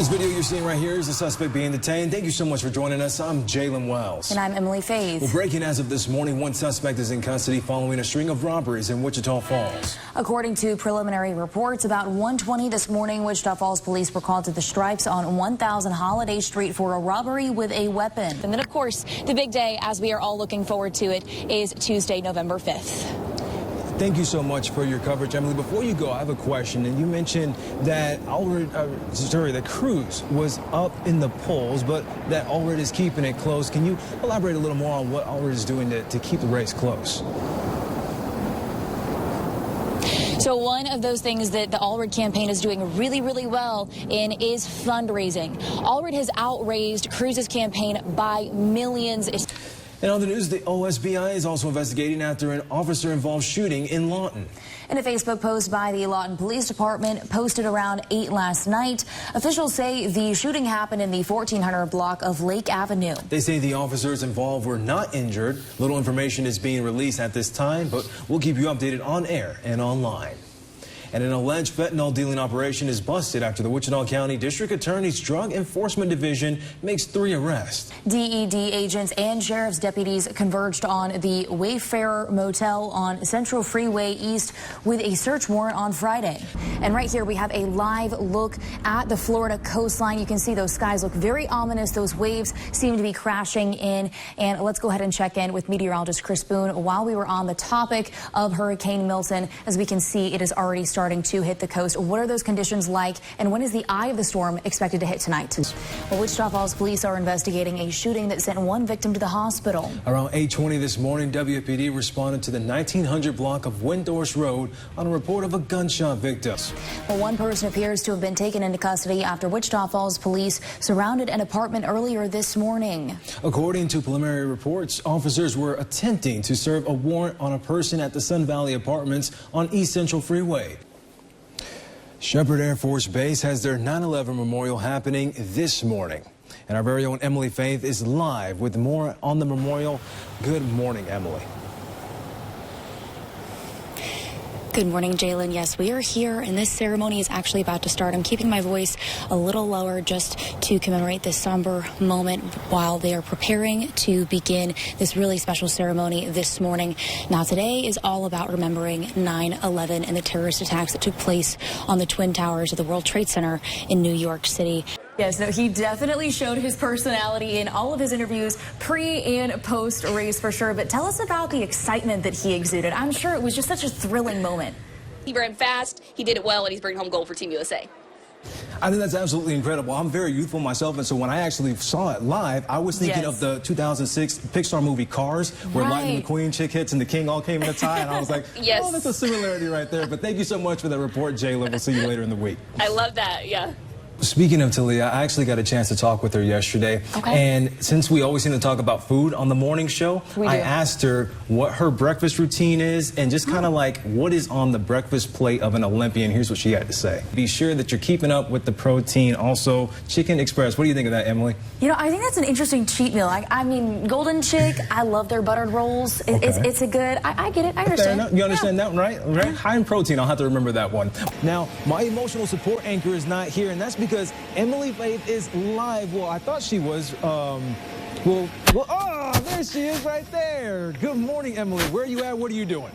This video you're seeing right here is the suspect being detained. Thank you so much for joining us. I'm Jalen Wells. And I'm Emily Faith. Well, breaking as of this morning, one suspect is in custody following a string of robberies in Wichita Falls. According to preliminary reports, about 1:20 this morning, Wichita Falls police were called to the Stripes on 1000 Holiday Street for a robbery with a weapon. And then, of course, the big day, as we are all looking forward to it, is Tuesday, November 5th. Thank you so much for your coverage, Emily. Before you go, I have a question. And you mentioned that that Cruz was up in the polls, but that Allred is keeping it close. Can you elaborate a little more on what Allred is doing to keep the race close? So one of those things that the Allred campaign is doing really, really well in is fundraising. Allred has outraised Cruz's campaign by millions. And on the news, the OSBI is also investigating after an officer-involved shooting in Lawton. In a Facebook post by the Lawton Police Department posted around 8 last night, officials say the shooting happened in the 1400 block of Lake Avenue. They say the officers involved were not injured. Little information is being released at this time, but we'll keep you updated on air and online. And an alleged fentanyl dealing operation is busted after the Wichita County District Attorney's Drug Enforcement Division makes 3 arrests. DED agents and sheriff's deputies converged on the Wayfarer Motel on Central Freeway East with a search warrant on Friday. And right here we have a live look at the Florida coastline. You can see those skies look very ominous. Those waves seem to be crashing in. And let's go ahead and check in with meteorologist Chris Boone while we were on the topic of Hurricane Milton. As we can see, it is already starting to hit the coast. What are those conditions like, and when is the eye of the storm expected to hit tonight? Well, Wichita Falls police are investigating a shooting that sent one victim to the hospital. Around 8:20 this morning, WPD responded to the 1900 block of Windorse Road on a report of a gunshot victim. Well, one person appears to have been taken into custody after Wichita Falls police surrounded an apartment earlier this morning. According to preliminary reports, officers were attempting to serve a warrant on a person at the Sun Valley Apartments on East Central Freeway. Shepherd Air Force Base has their 9/11 memorial happening this morning. And our very own Emily Faith is live with more on the memorial. Good morning, Emily. Good morning, Jalen. Yes, we are here, and this ceremony is actually about to start. I'm keeping my voice a little lower just to commemorate this somber moment while they are preparing to begin this really special ceremony this morning. Now, today is all about remembering 9/11 and the terrorist attacks that took place on the Twin Towers of the World Trade Center in New York City. Yes, no, he definitely showed his personality in all of his interviews, pre and post race for sure. But tell us about the excitement that he exuded. I'm sure it was just such a thrilling moment. He ran fast, he did it well, and he's bringing home gold for Team USA. I think that's absolutely incredible. I'm very youthful myself, and so when I actually saw it live, I was thinking of the 2006 Pixar movie Cars, where Lightning McQueen, Chick Hits, and the King all came in a tie, and I was like, yes. Oh, that's a similarity right there. But thank you so much for that report, Jalen. We'll see you later in the week. I love that, yeah. Speaking of Talia, I actually got a chance to talk with her yesterday. Okay. And since we always seem to talk about food on the morning show, I asked her what her breakfast routine is and just kind of like what is on the breakfast plate of an Olympian. Here's what she had to say. Be sure that you're keeping up with the protein. Also, Chicken Express. What do you think of that, Emily? You know, I think that's an interesting cheat meal. I mean, Golden Chick, I love their buttered rolls. It's a good, I get it, I understand. You understand that, right? High in protein. I'll have to remember that one. Now, my emotional support anchor is not here, and that's because Emily Faith is live. Well, I thought she was. Oh, there she is right there. Good morning, Emily. Where are you at? What are you doing?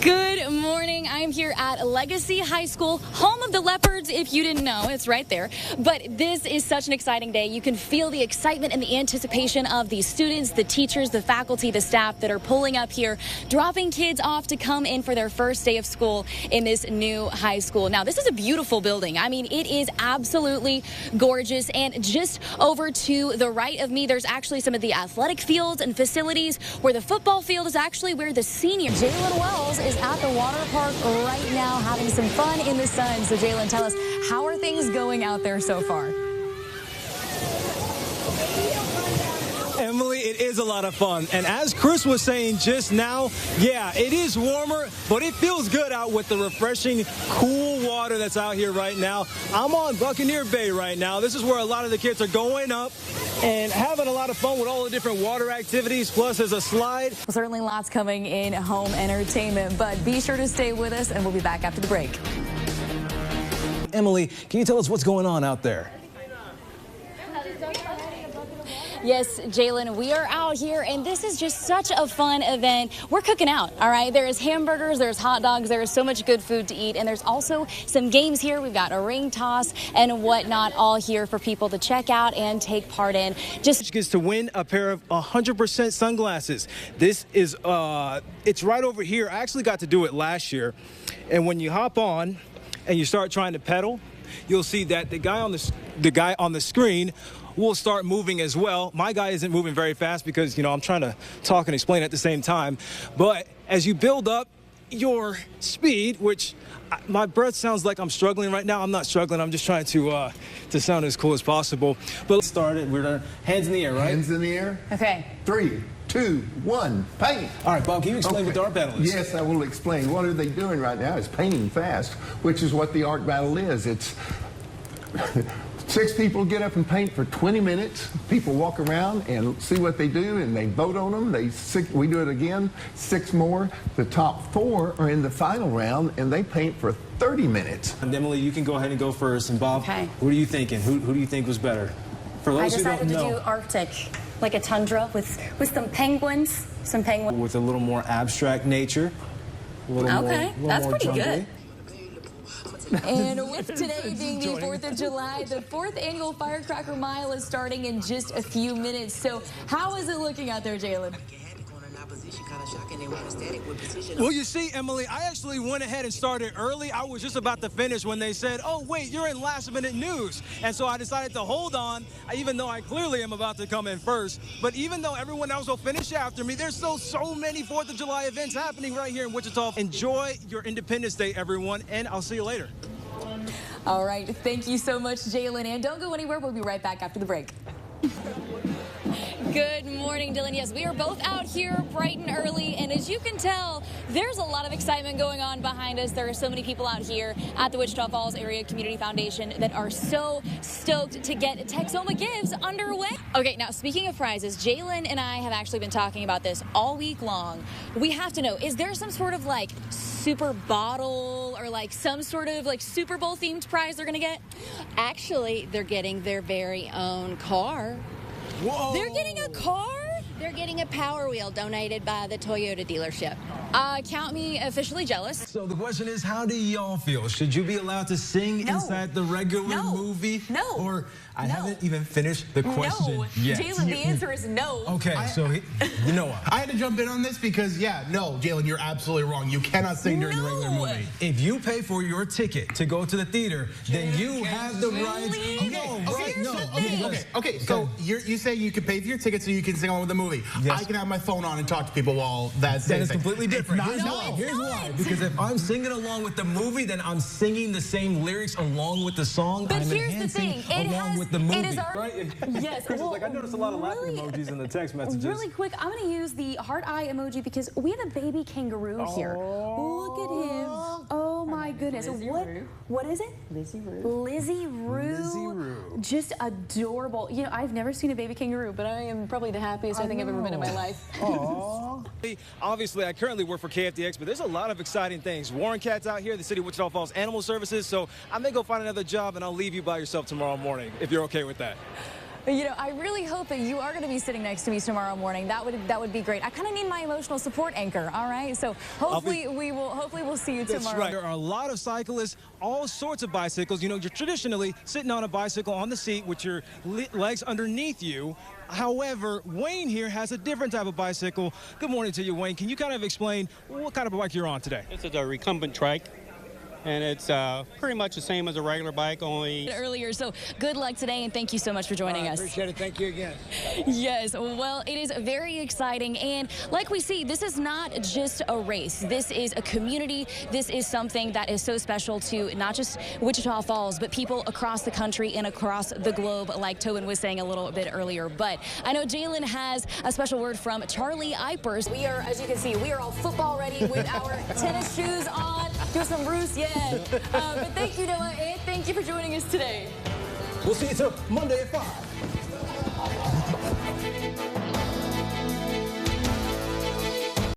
Good morning. I am here at Legacy High School, home of the Leopards, if you didn't know. It's right there. But this is such an exciting day. You can feel the excitement and the anticipation of the students, the teachers, the faculty, the staff that are pulling up here, dropping kids off to come in for their first day of school in this new high school. Now, this is a beautiful building. I mean, it is absolutely gorgeous. And just over to the right of me, there's actually some of the athletic fields and facilities where the football field is actually where the senior Jalen Wells is at the water park right now having some fun in the sun. So Jalen, tell us, how are things going out there so far? Emily, it is a lot of fun. And as Chris was saying just now, yeah, it is warmer, but it feels good out with the refreshing, cool water that's out here right now. I'm on Buccaneer Bay right now. This is where a lot of the kids are going up and having a lot of fun with all the different water activities. Plus, there's a slide. Well, certainly lots coming in home entertainment, but be sure to stay with us, and we'll be back after the break. Emily, can you tell us what's going on out there? Yes, Jalen, we are out here, and this is just such a fun event. We're cooking out, all right? There is hamburgers, there's hot dogs, there is so much good food to eat, and there's also some games here. We've got a ring toss and whatnot all here for people to check out and take part in. Just gets to win a pair of 100% sunglasses. This is, it's right over here. I actually got to do it last year, and when you hop on and you start trying to pedal, you'll see that the guy on the screen will start moving as well. My guy isn't moving very fast because, you know, I'm trying to talk and explain at the same time. But as you build up your speed, which my breath sounds like I'm struggling right now. I'm not struggling. I'm just trying to sound as cool as possible. But let's start it. We're done. Hands in the air, right? Hands in the air. Okay. 3, 2, 1, paint. All right, Bob, can you explain what the art battle is? Yes, I will explain. What are they doing right now is painting fast, which is what the art battle is. It's 6 people get up and paint for 20 minutes. People walk around and see what they do, and they vote on them. We do it again, 6 more. The top 4 are in the final round, and they paint for 30 minutes. And Emily, you can go ahead and go first. And Bob, Okay. what are you thinking? Who do you think was better? For I those who decided don't to know, do Arctic, like a tundra with some penguins. with a little more abstract nature. A little Okay, more, that's more pretty jungle. good. And with today being the 4th of July, the 4th annual Firecracker Mile is starting in just a few minutes. So how is it looking out there, Jalen? Well, you see, Emily, I actually went ahead and started early. I was just about to finish when they said, oh, wait, you're in last-minute news. And so I decided to hold on, even though I clearly am about to come in first. But even though everyone else will finish after me, there's still so many 4th of July events happening right here in Wichita. Enjoy your Independence Day, everyone, and I'll see you later. All right, thank you so much, Jalen. And don't go anywhere. We'll be right back after the break. Good morning, Dylan. Yes, we are both out here bright and early, and as you can tell, there's a lot of excitement going on behind us. There are so many people out here at the Wichita Falls Area Community Foundation that are so stoked to get Texoma Gives underway. Okay, now speaking of prizes, Jalen and I have actually been talking about this all week long. We have to know, is there some sort of like super bottle or like some sort of like Super Bowl themed prize they're gonna get? Actually, they're getting their very own car. Whoa! They're getting a car? They're getting a Power Wheel donated by the Toyota dealership. Count me officially jealous. So the question is, how do y'all feel? Should you be allowed to sing No. inside the regular No. movie? No. Or I No. haven't even finished the question No, yet. Jalen, the answer is no. Okay, you know what? I had to jump in on this because, no, Jalen, you're absolutely wrong. You cannot sing during the regular No. movie. If you pay for your ticket to go to the theater, then you have the right. Really? Okay. So you say you can pay for your ticket so you can sing along with the movie. Yes. I can have my phone on and talk to people while that's That is completely different. It's not, Here's why. Because if I'm singing along with the movie, then I'm singing the same lyrics along with the song. But I'm here's the enhancing thing, along with the movie. it is our, right? yes, Chris is like, I noticed a lot of laughing emojis in the text messages. Really quick, I'm gonna use the heart eye emoji because we have a baby kangaroo here. Look at him. Oh my goodness. What is it? Lizzie Roo. Lizzie Roo. Just adorable. You know, I've never seen a baby kangaroo, but I am probably the happiest I think I've ever been in my life. Obviously, I currently work for Kfdx, but there's a lot of exciting things. Warren Cat's out here, the City of Wichita Falls Animal Services, so I may go find another job and I'll leave you by yourself tomorrow morning, if you're okay with that. You know, I really hope that you are going to be sitting next to me tomorrow morning. That would be great. I kind of need my emotional support anchor. All right, so hopefully we'll see you tomorrow. That's right. There are a lot of cyclists, all sorts of bicycles. You know, you're traditionally sitting on a bicycle on the seat with your legs underneath you. However, Wayne here has a different type of bicycle. Good morning to you, Wayne. Can you kind of explain what kind of bike you're on today? This is a recumbent trike, and it's pretty much the same as a regular bike, only Earlier, so good luck today, and thank you so much for joining us. Appreciate it. Thank you again. Yes, well, it is very exciting, and like we see, this is not just a race. This is a community. This is something that is so special to not just Wichita Falls, but people across the country and across the globe, like Tobin was saying a little bit earlier. But I know Jalen has a special word from Charlie Eipers. We are, as you can see, we are all football ready with our tennis shoes on. Do some Bruce, yeah. But thank you, Noah, and thank you for joining us today. We'll see you till Monday at 5.